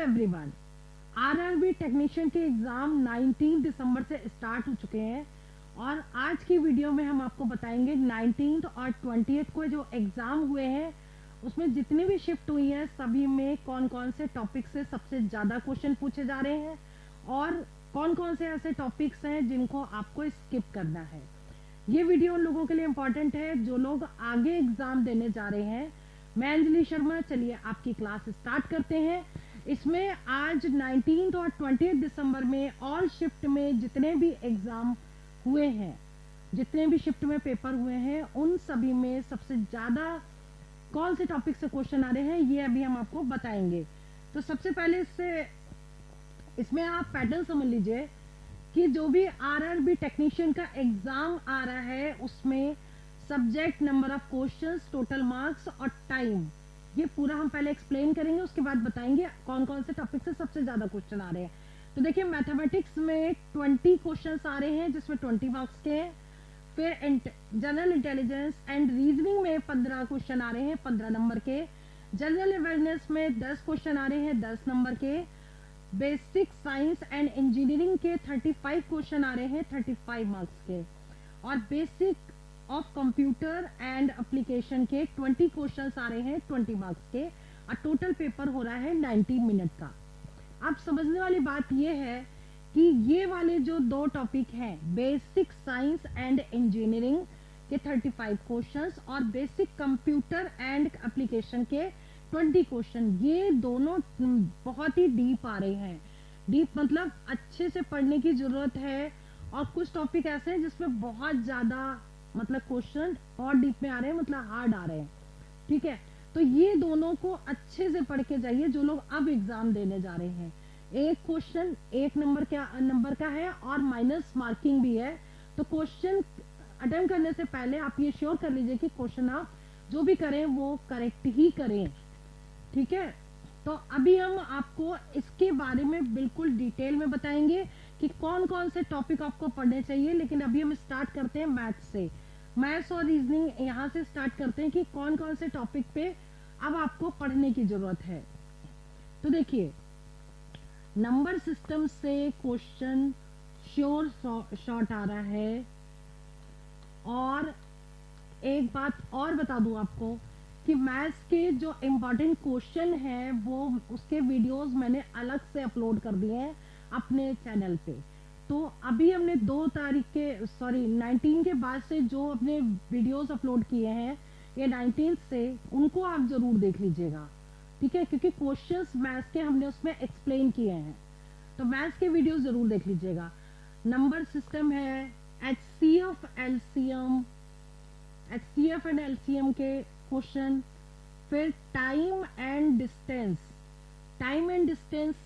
Everyone, RRB technician के exam 19 दिसंबर से start हो चुके हैं और आज की वीडियो में हम आपको बताएंगे 19 और 20 को जो एग्जाम हुए हैं उसमें जितनी भी शिफ्ट हुई है सभी में कौन कौन से टॉपिक से सबसे ज़्यादा क्वेश्चन पूछे जा रहे हैं और कौन कौन से ऐसे टॉपिक्स हैं जिनको आपको स्किप करना है। ये वीडियो उन लोगों के लिए इम्पोर्टेंट है जो लोग आगे एग्जाम देने जा रहे हैं। मैं अंजलि शर्मा, चलिए आपकी क्लास स्टार्ट करते हैं। इसमें आज 19 और 20 दिसंबर में ऑल शिफ्ट में जितने भी एग्जाम हुए हैं, जितने भी शिफ्ट में पेपर हुए हैं, उन सभी में सबसे ज़्यादा कौन से टॉपिक से क्वेश्चन आ रहे हैं ये अभी हम आपको बताएंगे। तो सबसे पहले इसमें आप पैटर्न समझ लीजिए कि जो भी आरआरबी टेक्नीशियन का एग्जाम आ रहा है उसमें subject, number of questions, total marks और टाइम, ये पूरा हम पहले एक्सप्लेन करेंगे, उसके बाद बताएंगे कौन कौन से टॉपिक से सबसे ज्यादा क्वेश्चन आ रहे हैं। तो देखिए मैथमेटिक्स में 20 क्वेश्चंस आ रहे हैं जिसमें 20 मार्क्स के हैं। फिर जनरल इंटेलिजेंस एंड रीजनिंग में 15 क्वेश्चन आ रहे हैं 15 नंबर के। जनरल अवेयरनेस में 10 क्वेश्चन आ रहे हैं 10 नंबर के। बेसिक साइंस एंड इंजीनियरिंग के 35 क्वेश्चन आ रहे हैं 35 मार्क्स के। और basic of computer and application के 20 क्वेश्चंस आ रहे हैं 20 मार्क्स के और टोटल पेपर हो रहा है 90 मिनट का। अब समझने वाली बात यह है कि ये वाले जो दो टॉपिक हैं, बेसिक साइंस एंड इंजीनियरिंग के 35 क्वेश्चंस और बेसिक कंप्यूटर एंड एप्लीकेशन के 20 क्वेश्चन, ये दोनों बहुत ही डीप आ रहे हैं। डीप मतलब अच्छे से पढ़ने की जरूरत है और कुछ टॉपिक ऐसे हैं जिसमें बहुत ज्यादा मतलब क्वेश्चन और डीप में आ रहे हैं, मतलब हार्ड आ रहे हैं। ठीक है, तो ये दोनों को अच्छे से पढ़ के जाइए जो लोग अब एग्जाम देने जा रहे हैं। एक क्वेश्चन 1 नंबर का है और माइनस मार्किंग भी है, तो क्वेश्चन अटेम्प्ट करने से पहले आप ये श्योर कर लीजिए कि क्वेश्चन आप जो भी करें वो करेक्ट ही करें। ठीक है, तो अभी हम आपको इसके बारे में बिल्कुल डिटेल में बताएंगे कि कौन कौन से टॉपिक आपको पढ़ने चाहिए। लेकिन अभी हम स्टार्ट करते हैं मैथ्स से। मैथ्स और रीजनिंग यहाँ से स्टार्ट करते हैं कि कौन कौन से टॉपिक पे अब आपको पढ़ने की जरूरत है। तो देखिए, नंबर सिस्टम से क्वेश्चन श्योर शॉर्ट आ रहा है। और एक बात और बता दूं आपको कि मैथ्स के जो इम्पोर्टेंट क्वेश्चन है वो उसके वीडियोस मैंने अलग से अपलोड कर दिए हैं अपने चैनल पे। तो अभी हमने 19 के बाद से जो अपने वीडियोस अपलोड किए हैं ये 19 से, उनको आप जरूर देख लीजिएगा। ठीक है, क्योंकि क्वेश्चंस मैथ्स के हमने उसमें एक्सप्लेन किए हैं, तो मैथ्स के वीडियो जरूर देख लीजिएगा। नंबर सिस्टम है, HCF एंड LCM के क्वेश्चन। फिर टाइम एंड डिस्टेंस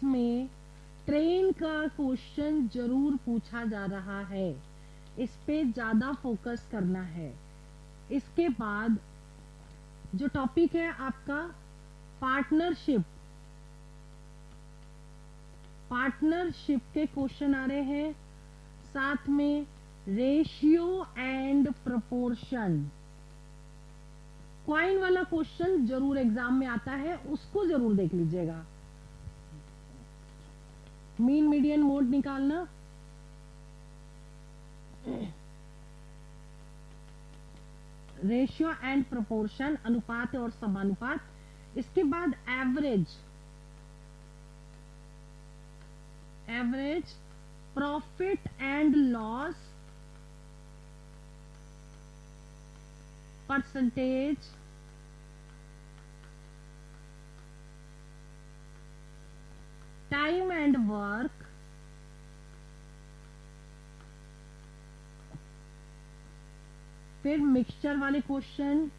में ट्रेन का क्वेश्चन जरूर पूछा जा रहा है, इस पे ज्यादा फोकस करना है। इसके बाद जो टॉपिक है आपका पार्टनरशिप के क्वेश्चन आ रहे हैं। साथ में रेशियो एंड प्रोपोर्शन, क्वाइन वाला क्वेश्चन जरूर एग्जाम में आता है, उसको जरूर देख लीजिएगा। मीन मीडियन मोड निकालना, रेशियो एंड प्रोपोर्शन, अनुपात और समानुपात। इसके बाद average, profit and loss, percentage, time and work, फिर मिक्सचर वाले question,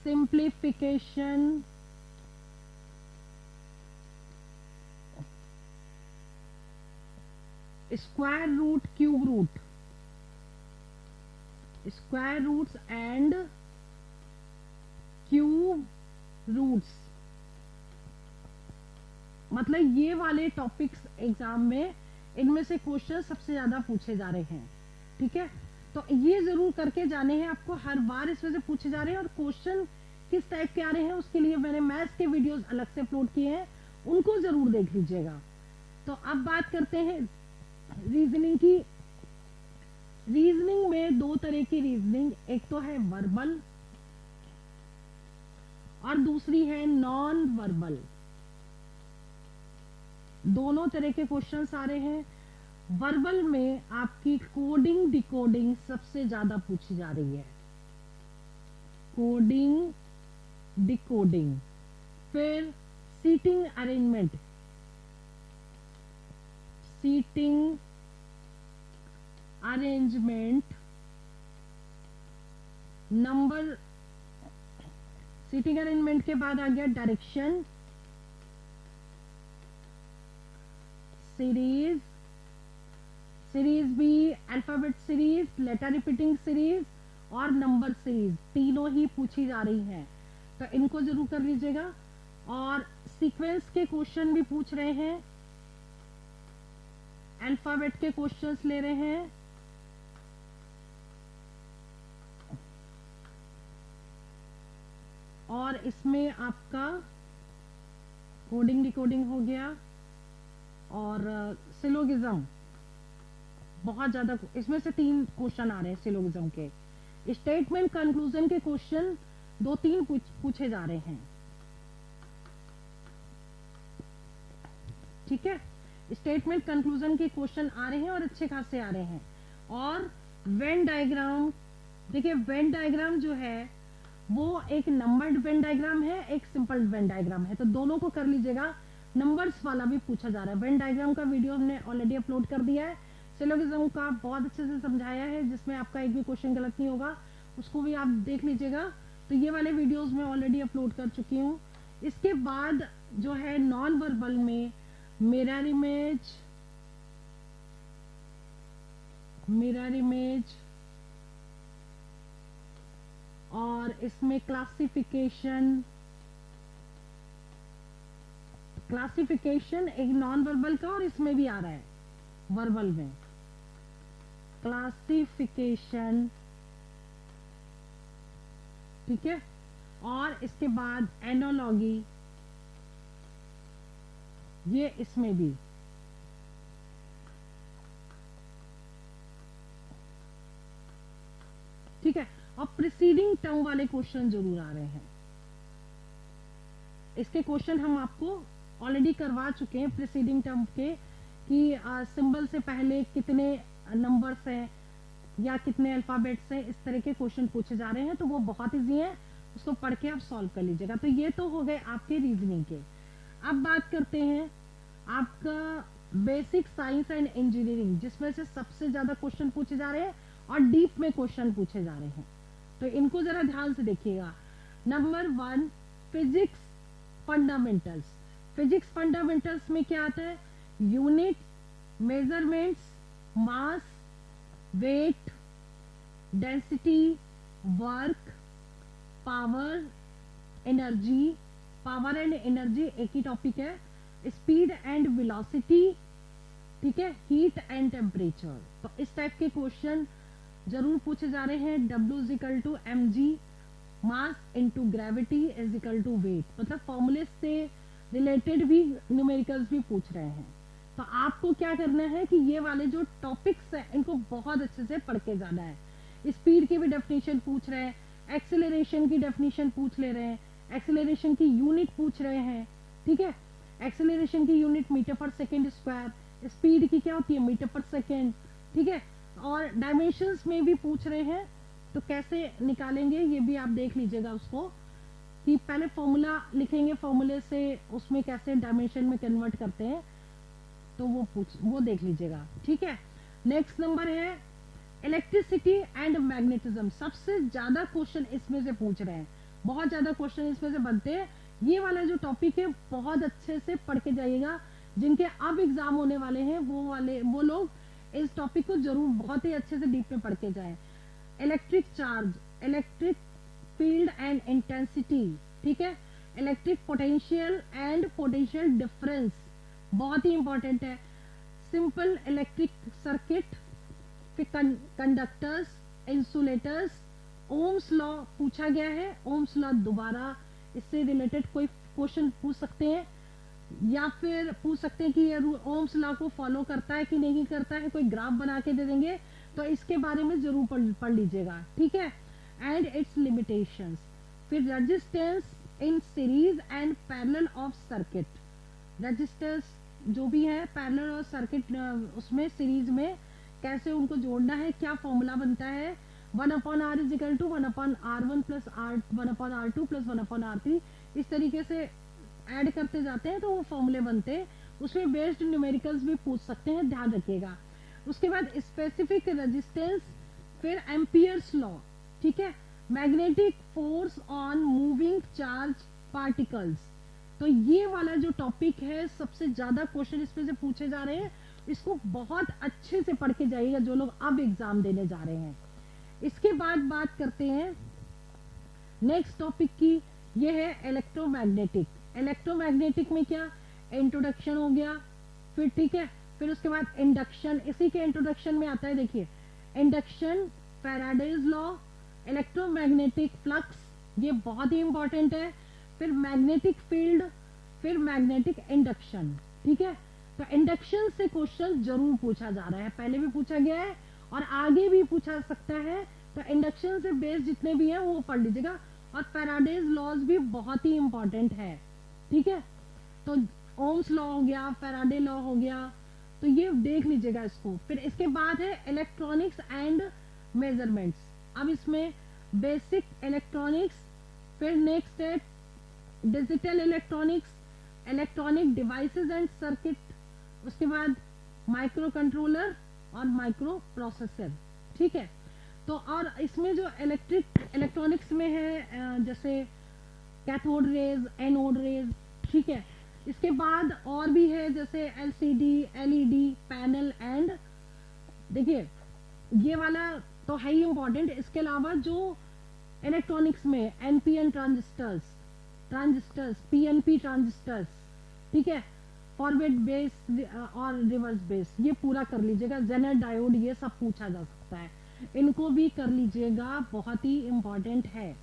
simplification, square root, cube root, square roots and cube roots, मतलब ये वाले टॉपिक्स एग्जाम में इनमें से क्वेश्चन सबसे ज्यादा पूछे जा रहे हैं। ठीक है, तो ये जरूर करके जाने हैं आपको, हर बार इसमें से पूछे जा रहे हैं और क्वेश्चन किस टाइप के आ रहे हैं उसके लिए मैंने मैथ्स के वीडियोस अलग से अपलोड किए हैं, उनको जरूर देख लीजिएगा। तो अब बात करते हैं रीजनिंग की। रीजनिंग में दो तरह की रीजनिंग, एक तो है वर्बल और दूसरी है नॉन वर्बल। दोनों तरह के क्वेश्चंस आ रहे हैं। वर्बल में आपकी कोडिंग डिकोडिंग सबसे ज्यादा पूछी जा रही है, कोडिंग डिकोडिंग। फिर seating arrangement, seating arrangement number, seating arrangement के बाद आ गया डायरेक्शन, सीरीज, सीरीज भी alphabet series, letter repeating series और नंबर सीरीज, तीनों ही पूछी जा रही हैं, तो इनको जरूर कर लीजिएगा। और सीक्वेंस के क्वेश्चन भी पूछ रहे हैं, अल्फाबेट के क्वेश्चंस ले रहे हैं, और इसमें आपका कोडिंग डिकोडिंग हो गया और सिलोगिज्म बहुत ज्यादा, इसमें से 3 क्वेश्चन आ रहे हैं सिलोगिज्म के। स्टेटमेंट कंक्लूजन के क्वेश्चन 2-3 पूछे जा रहे हैं, ठीक है। स्टेटमेंट कंक्लूजन के क्वेश्चन आ रहे हैं और अच्छे खासे आ रहे हैं। और वेन डायग्राम, देखिए वेन डायग्राम जो है वो एक नंबर्ड वेन डायग्राम है, एक सिंपल वेन डायग्राम है, तो दोनों को कर लीजिएगा। नंबर्स वाला भी पूछा जा रहा है। वेन डायग्राम का वीडियो हमने ऑलरेडी अपलोड कर दिया है, सिलोगिज्म का बहुत अच्छे से समझाया है, जिसमें आपका एक भी क्वेश्चन गलत नहीं होगा, उसको भी आप देख लीजिएगा। तो ये वाले वीडियोस मैं ऑलरेडी अपलोड कर चुकी हूँ। इसके बाद जो है नॉन वर्बल में मिरर इमेज, मिरर इमेज, और इसमें क्लासिफिकेशन, क्लासिफिकेशन एक नॉन वर्बल का और इसमें भी आ रहा है वर्बल में क्लासिफिकेशन, ठीक है। और इसके बाद एनोलॉगी, ये इसमें भी, ठीक है। और प्रीसीडिंग टर्म वाले क्वेश्चन जरूर आ रहे हैं। इसके क्वेश्चन हम आपको ऑलरेडी करवा चुके हैं प्रीसीडिंग टर्म के, कि सिंबल से पहले कितने नंबर्स हैं या कितने अल्फाबेट्स हैं, इस तरह के क्वेश्चन पूछे जा रहे हैं। तो वो बहुत इजी है, उसको पढ़ के आप सॉल्व कर लीजिएगा। तो ये तो हो गए आपके रीजनिंग के। अब बात करते हैं आपका बेसिक साइंस एंड इंजीनियरिंग, जिसमें से सबसे ज्यादा क्वेश्चन पूछे जा रहे हैं और डीप में क्वेश्चन पूछे जा रहे हैं। तो इनको जरा ध्यान से देखिएगा। Number 1 physics fundamentals. Physics fundamentals में क्या आता है? Unit, measurements, mass, weight, density, work, power, energy, power and energy एक ही टॉपिक है, स्पीड एंड वेलोसिटी, ठीक है, हीट एंड टेम्परेचर। तो इस टाइप के क्वेश्चन जरूर पूछे जा रहे हैं। W is equal to mg, mass into gravity is equal to weight, मतलब फॉर्मूले से रिलेटेड भी न्यूमेरिकल्स भी पूछ रहे हैं। तो आपको क्या करना है कि ये वाले जो टॉपिक्स हैं इनको बहुत अच्छे से पढ़ के जाना है। स्पीड की भी डेफिनेशन पूछ रहे हैं, एक्सेलरेशन की डेफिनेशन पूछ ले रहे हैं, एक्सेलरेशन की यूनिट पूछ रहे हैं, ठीक है। एक्सेलरेशन की यूनिट मीटर पर सेकेंड स्क्वायर, स्पीड की क्या होती है? मीटर पर सेकेंड, ठीक है। और डायमेंशंस में भी पूछ रहे हैं, तो कैसे निकालेंगे ये भी आप देख लीजिएगा उसको, कि पहले फॉर्मूला लिखेंगे, फॉर्मूले से उसमें कैसे डायमेंशन में कन्वर्ट करते हैं, तो वो देख लीजिएगा, ठीक है। नेक्स्ट नंबर है इलेक्ट्रिसिटी एंड मैग्नेटिज्म। सबसे ज्यादा क्वेश्चन इसमें से पूछ रहे हैं, बहुत ज्यादा क्वेश्चन इसमें से बनते हैं। ये वाला जो टॉपिक है बहुत अच्छे से पढ़ के जाइएगा। जिनके अब एग्जाम होने वाले हैं वो लोग इस टॉपिक को जरूर बहुत ही अच्छे से डीप में पढ़ के जाएं। Electric charge, electric field and intensity, ठीक है, electric potential and potential difference बहुत ही इंपॉर्टेंट है। Simple electric circuit, conductors, insulators, Ohm's law पूछा गया है, ओम्स लॉ दोबारा इससे रिलेटेड कोई क्वेश्चन पूछ सकते हैं, या फिर पूछ सकते हैं कि ये ओम्स लॉ को फॉलो करता है कि नहीं करता है, कोई ग्राफ बना के दे देंगे, तो इसके बारे में जरूर पढ़ लीजिएगा, ठीक है। एंड इट्स लिमिटेशंस, फिर resistance in series and parallel of circuit, resistance जो भी है पैरेलल और सर्किट उसमें सीरीज में कैसे उनको जोड़ना है, क्या फॉर्मूला बनता है, 1/r is equal to 1/r1 plus r 1/r2 plus 1/r3, इस तरीके से ऐड करते जाते हैं तो वो फॉर्मूले बनते हैं, उसमें बेस्ड न्यूमेरिकल्स भी पूछ सकते हैं, ध्यान रखिएगा। उसके बाद स्पेसिफिक रेजिस्टेंस, फिर एम्पियर्स लॉ, ठीक है, magnetic force on moving charge particles, तो ये वाला जो टॉपिक है सबसे ज्यादा क्वेश्चन इसमें से पूछे जा रहे हैं, इसको बहुत अच्छे से पढ़ के जाइएगा जो लोग अब एग्जाम देने जा रहे हैं। इसके बाद बात करते हैं नेक्स्ट टॉपिक की, ये है इलेक्ट्रोमैग्नेटिक। इलेक्ट्रोमैग्नेटिक में क्या इंट्रोडक्शन हो गया, फिर ठीक है, फिर उसके बाद इंडक्शन, इसी के इंट्रोडक्शन में आता है, देखिए induction, Faraday's law, electromagnetic flux, ये बहुत ही इंपॉर्टेंट है, फिर मैग्नेटिक फील्ड, फिर मैग्नेटिक इंडक्शन, ठीक है। तो इंडक्शन से क्वेश्चन जरूर पूछा जा रहा है, पहले भी पूछा गया है और आगे भी पूछा सकता है, तो इंडक्शन से बेस जितने भी हैं वो पढ़ लीजिएगा, और फैराडेज लॉज भी बहुत ही इंपॉर्टेंट है, ठीक है। तो ओम्स लॉ हो गया, फैराडे लॉ हो गया, तो ये देख लीजिएगा इसको। फिर इसके बाद है इलेक्ट्रॉनिक्स एंड मेजरमेंट्स, अब इसमें बेसिक इलेक्ट्रॉनिक्स, फिर नेक्स्ट है digital electronics, electronic devices and circuit, उसके बाद माइक्रो कंट्रोलर और माइक्रो प्रोसेसर, ठीक है। तो और इसमें जो इलेक्ट्रॉनिक्स में है जैसे कैथोड रेज, एनोड रेज, ठीक है। इसके बाद और भी है जैसे एलसीडी, एलईडी पैनल, एंड देखिए ये वाला तो है ही इंपॉर्टेंट, इसके अलावा जो इलेक्ट्रॉनिक्स में एनपीएन ट्रांजिस्टर्स, पीएनपी ट्रांजिस्टर्स, ठीक है, फॉरवर्ड बेस और रिवर्स बेस, ये पूरा कर लीजिएगा, जेनर डायोड, ये सब पूछा जा सकता है, इनको भी कर लीजिएगा, बहुत ही इंपॉर्टेंट है।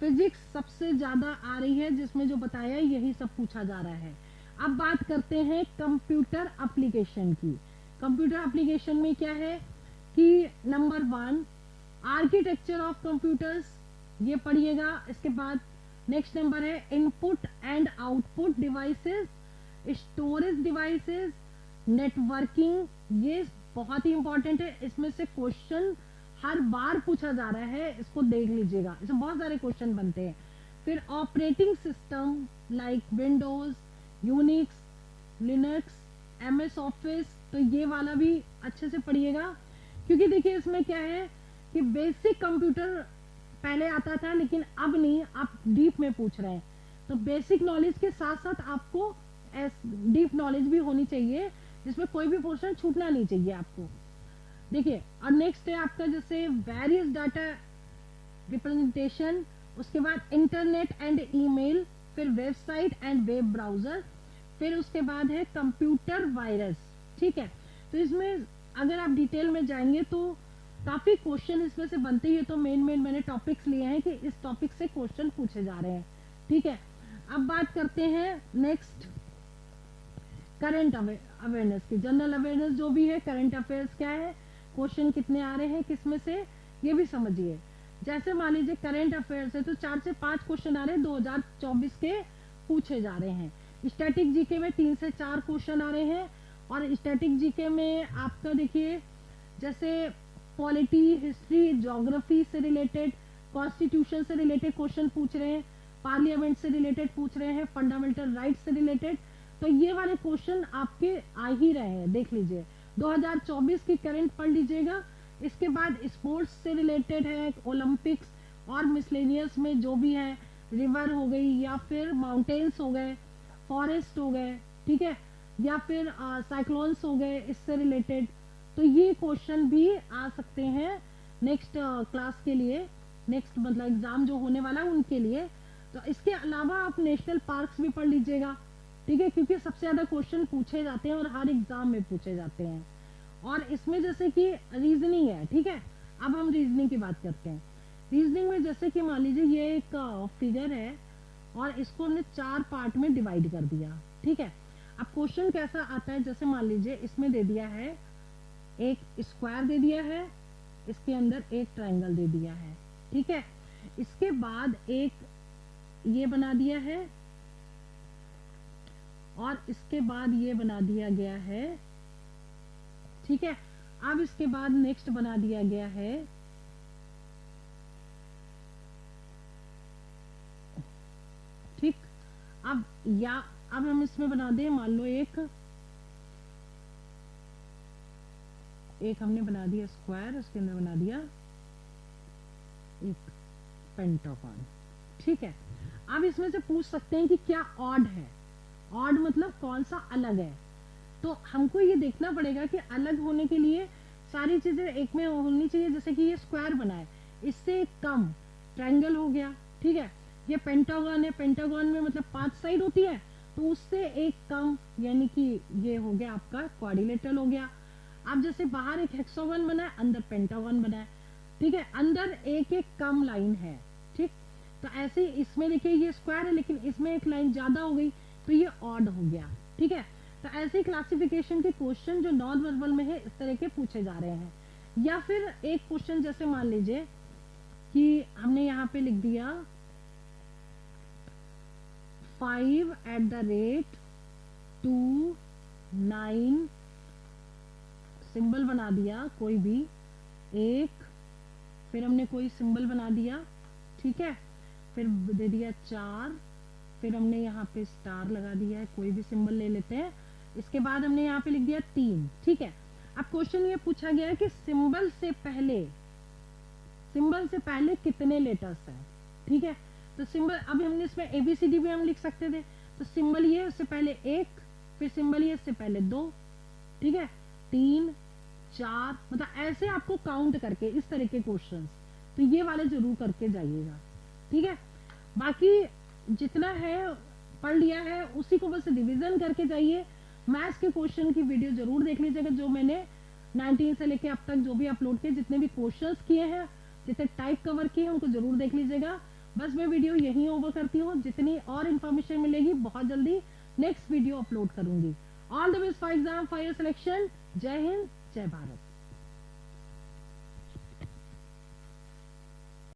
फिजिक्स सबसे ज्यादा आ रही है, जिसमें जो बताया यही सब पूछा जा रहा है। अब बात करते हैं कंप्यूटर एप्लीकेशन की। कंप्यूटर एप्लीकेशन में क्या है कि नंबर 1 आर्किटेक्चर ऑफ कंप्यूटर्स, ये पढ़िएगा। इसके बाद नेक्स्ट नंबर है input and output devices, storage devices, networking, ये बहुत ही इंपॉर्टेंट है, इसमें से क्वेश्चन हर बार पूछा जा रहा है, इसको देख लीजिएगा, इसमें बहुत सारे क्वेश्चन बनते हैं। फिर operating system like Windows, Unix, Linux, MS office, तो ये वाला भी अच्छे से पढ़िएगा, क्योंकि देखिए इसमें क्या है कि बेसिक कंप्यूटर पहले आता था लेकिन अब नहीं, आप डीप में पूछ रहे हैं, तो बेसिक नॉलेज के साथ साथ आपको डीप नॉलेज भी होनी चाहिए, जिसमें कोई भी पोर्शन छूटना नहीं चाहिए आपको। देखिए और नेक्स्ट है आपका जैसे वेरियस डाटा रिप्रेजेंटेशन, उसके बाद इंटरनेट एंड ईमेल, फिर वेबसाइट एंड वेब ब्राउजर, फिर उसके बाद है कंप्यूटर वायरस, ठीक है। तो इसमें अगर आप डिटेल में जाएंगे तो काफी क्वेश्चन इसमें से बनते ही है, तो मेन मैंने टॉपिक्स लिए हैं कि इस टॉपिक से क्वेश्चन पूछे जा रहे हैं, ठीक है। अब बात करते हैं नेक्स्ट करंट अवेयरनेस की। जनरल अवेयरनेस जो भी है, करंट अफेयर्स क्या है, क्वेश्चन कितने आ रहे हैं किसमें से, ये भी समझिए। जैसे मान लीजिए करंट अफेयर्स है तो 4 से 5 क्वेश्चन आ रहे हैं, 2024 के पूछे जा रहे हैं। स्टैटिक जीके में 3 से 4 क्वेश्चन आ रहे हैं, और स्टैटिक जीके में आपका देखिए जैसे पॉलिटी, हिस्ट्री, ज्योग्राफी से रिलेटेड, कॉन्स्टिट्यूशन से रिलेटेड क्वेश्चन पूछ रहे हैं, पार्लियामेंट से रिलेटेड पूछ रहे हैं, फंडामेंटल राइट से रिलेटेड, तो ये वाले क्वेश्चन आपके आ ही रहे हैं, देख लीजिए। 2024 की करंट पढ़ लीजिएगा। इसके बाद स्पोर्ट्स से रिलेटेड है, ओलंपिक्स और मिसलेनियस में जो भी है, रिवर हो गई या फिर माउंटेन्स हो गए, फॉरेस्ट हो गए, ठीक है, या फिर साइक्लोन्स हो गए, इससे रिलेटेड, तो ये क्वेश्चन भी आ सकते हैं नेक्स्ट क्लास के लिए, नेक्स्ट मतलब एग्जाम जो होने वाला है उनके लिए। तो इसके अलावा आप नेशनल पार्क्स भी पढ़ लीजिएगा, ठीक है, क्योंकि सबसे ज्यादा क्वेश्चन पूछे जाते हैं और हर एग्जाम में पूछे जाते हैं। और इसमें जैसे कि रीजनिंग है, ठीक है, अब हम रीजनिंग की बात करते हैं। रीजनिंग में जैसे कि मान लीजिए ये एक फिगर है और इसको हमने 4 पार्ट में डिवाइड कर दिया, ठीक है। अब क्वेश्चन कैसा आता है, जैसे मान लीजिए इसमें दे दिया है एक स्क्वायर दे दिया है, इसके अंदर एक ट्रायंगल दे दिया है, ठीक है। इसके बाद एक ये बना दिया है और इसके बाद ये बना दिया गया है, ठीक है। अब इसके बाद नेक्स्ट बना दिया गया है ठीक। अब हम इसमें बना दें, मान लो एक हमने बना दिया स्क्वायर, उसके अंदर बना दिया एक पेंटागन, ठीक है। अब इसमें से पूछ सकते हैं कि क्या ऑड है, ऑड मतलब कौन सा अलग है। तो हमको ये देखना पड़ेगा कि अलग होने के लिए सारी चीजें एक में होनी चाहिए। जैसे कि ये स्क्वायर बना है, इससे एक कम ट्रायंगल हो गया, ठीक है। ये पेंटागन है, पेंटागन में मतलब 5 साइड होती है, तो उससे एक कम, यानी कि ये हो गया आपका क्वाड्रिलेटरल हो गया। अब जैसे बाहर एक हेक्सागन बना है, अंदर पेंटागन बना है, ठीक है, अंदर एक एक कम लाइन है, ठीक। तो ऐसे इसमें देखिए ये स्क्वायर है लेकिन इसमें एक लाइन ज्यादा हो गई, तो ये ऑड हो गया, ठीक है। तो ऐसे क्लासिफिकेशन के क्वेश्चन जो नॉन वर्बल में है इस तरह के पूछे जा रहे हैं। या फिर एक क्वेश्चन जैसे मान लीजिए कि हमने यहाँ पे लिख दिया 5@2 9, सिंबल बना दिया कोई भी एक, फिर हमने कोई सिंबल बना दिया, ठीक है, फिर दे दिया 4, फिर हमने यहाँ पे स्टार लगा दिया है, कोई भी सिंबल ले लेते हैं। इसके बाद हमने यहाँ पे लिख दिया 3, ठीक है। अब क्वेश्चन ये पूछा गया है कि सिंबल से पहले कितने लेटर्स हैं, ठीक है। तो सिंबल, अब हमने इसमें ABCD भी हम लिख सकते थे, तो सिंबल ये उससे पहले 1, फिर सिंबल ये उससे पहले 2, ठीक है, 3, 4, मतलब ऐसे आपको काउंट करके इस तरह के क्वेश्चंस, तो ये वाले जरूर करके जाइएगा, ठीक है। बाकी जितना है पढ़ लिया है उसी को बस रिवीजन करके जाइए। मैथ्स के क्वेश्चन की वीडियो जरूर देख लीजिएगा, जो मैंने 19 से लेके अब तक जो भी अपलोड किए, जितने भी क्वेश्चंस किए हैं, जितने टाइप कवर किए हैं, उनको जरूर देख लीजिएगा। बस मैं वीडियो यहीं ओवर करती हूँ, जितनी और इन्फॉर्मेशन मिलेगी बहुत जल्दी नेक्स्ट वीडियो अपलोड करूंगी। All the best for exam, for your selection. जय हिंद, जय भारत।